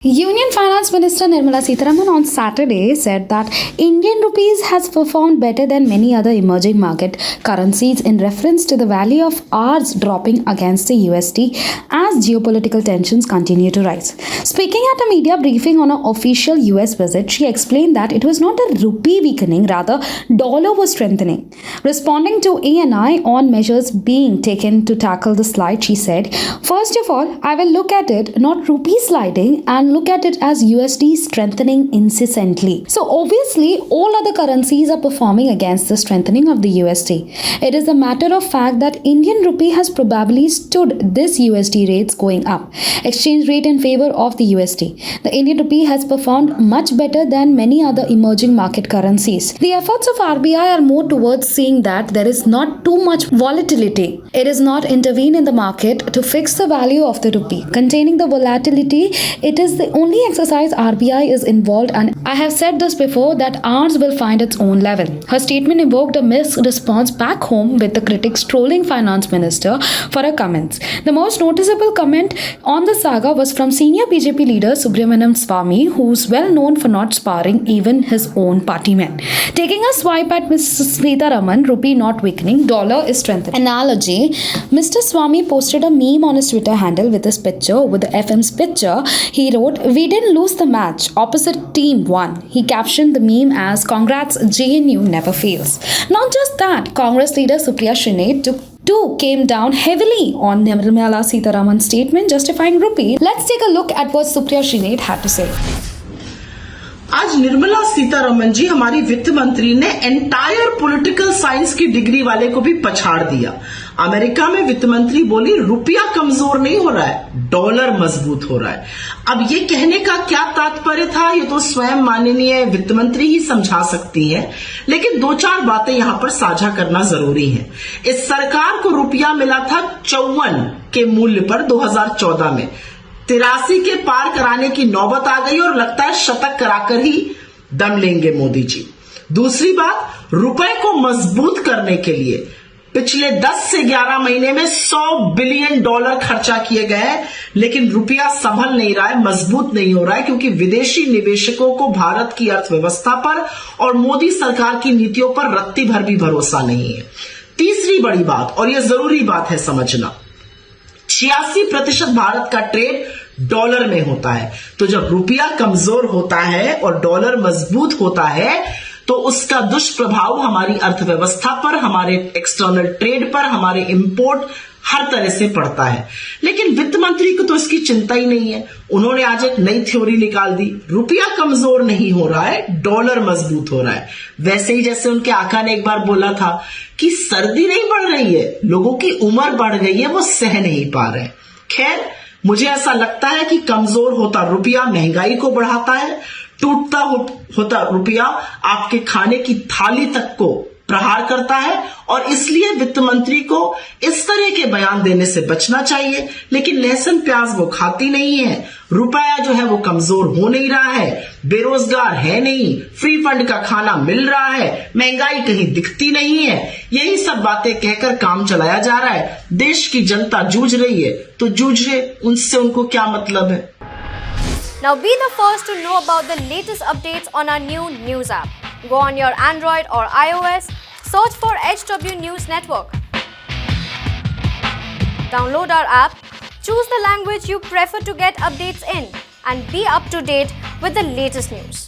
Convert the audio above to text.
Union Finance Minister Nirmala Sitharaman on Saturday said that Indian rupees has performed better than many other emerging market currencies in reference to the value of ours dropping against the USD as geopolitical tensions continue to rise. Speaking at a media briefing on an official US visit, she explained that it was not a rupee weakening, rather dollar was strengthening. Responding to ANI on measures being taken to tackle the slide, she said, "First of all, I will look at it not rupee sliding and look at it as USD strengthening incessantly." So obviously all other currencies are performing against the strengthening of the USD. It is a matter of fact that Indian rupee has probably stood this USD rates going up. Exchange rate in favor of the USD. The Indian rupee has performed much better than many other emerging market currencies. The efforts of RBI are more towards seeing that there is not too much volatility. It is not intervene in the market to fix the value of the rupee. Containing the volatility, it is the only exercise RBI is involved, and I have said this before that ours will find its own level. Her statement evoked a mixed response back home, with the critics trolling finance minister for her comments. The most noticeable comment on the saga was from senior BJP leader Subramanian Swamy, who's well known for not sparring even his own party men. Taking a swipe at Mrs. Sitharaman, rupee not weakening, dollar is strengthening analogy, Mr. Swamy posted a meme on his Twitter handle with his picture, with the FM's picture. He wrote, "We didn't lose the match, opposite team won." He captioned the meme as, "Congrats, JNU never fails." Not just that, Congress leader Supriya Shene too came down heavily on Nirmala Sitharaman's statement justifying rupee. Let's take a look at what Supriya Shene had to say. आज निर्मला सीतारमन जी हमारी वित्त मंत्री ने entire political science की degree वाले को भी पछाड़ दिया। अमेरिका में वित्त मंत्री बोली रुपया कमजोर नहीं हो रहा है, डॉलर मजबूत हो रहा है। अब ये कहने का क्या तात्पर्य था, ये तो स्वयं माननीय वित्त मंत्री ही समझा सकती है, लेकिन दो चार बातें यहां पर साझा करना जरूरी है। इस सरकार को रुपया मिला था 54 के मूल्य पर 2014 में। 83 के पार कराने की नौबत आ गई और लगता है शतक कराकर ही दम लेंगे मोदी जी। दूसरी बात, रुपए को मजबूत करने के लिए पिछले 10 से 11 महीने में $100 बिलियन खर्चा किए गए हैं, लेकिन रुपया संभल नहीं रहा है, मजबूत नहीं हो रहा है, क्योंकि विदेशी निवेशकों को भारत की अर्थव्यवस्था पर और मोदी सरकार की नीतियों पर रत्ती भर भी भरोसा नहीं है। तीसरी बड़ी बात, और यह जरूरी बात है समझना, 86% भारत का ट्रेड डॉलर में होता है। तो जब रुपया कमजोर होता है और डॉलर मजबूत होता है, तो उसका दुष्प्रभाव हमारी अर्थव्यवस्था पर, हमारे एक्सटर्नल ट्रेड पर, हमारे इंपोर्ट हर तरह से पड़ता है। लेकिन वित्त मंत्री को तो इसकी चिंता ही नहीं है। उन्होंने आज एक नई थ्योरी निकाल दी, रुपया कमजोर नहीं हो रहा है, डॉलर मजबूत हो रहा है। वैसे ही जैसे उनके आका ने एक बार बोला था कि सर्दी नहीं बढ़ रही है, लोगों की उम्र बढ़ गई है, वो सह नहीं पा रहे। खैर, मुझे ऐसा लगता है कि कमजोर होता रुपया महंगाई को बढ़ाता है, टूटता होता रुपया आपके खाने की थाली तक को प्रहार करता है, और इसलिए वित्त मंत्री को इस तरह के बयान देने से बचना चाहिए। लेकिन लहसुन प्याज वो खाती नहीं है, रुपया जो है वो कमजोर हो नहीं रहा है, बेरोजगार है नहीं, फ्री फंड का खाना मिल रहा है, महंगाई कहीं दिखती नहीं है, यही सब बातें कहकर काम चलाया जा रहा है। देश की जनता जूझ रही है तो जूझे, उनसे उनको क्या मतलब है। Now be the first to know about the latest updates on our new news app. Go on your Android or iOS, search for HW News Network. Download our app, choose the language you prefer to get updates in, and be up to date with the latest news.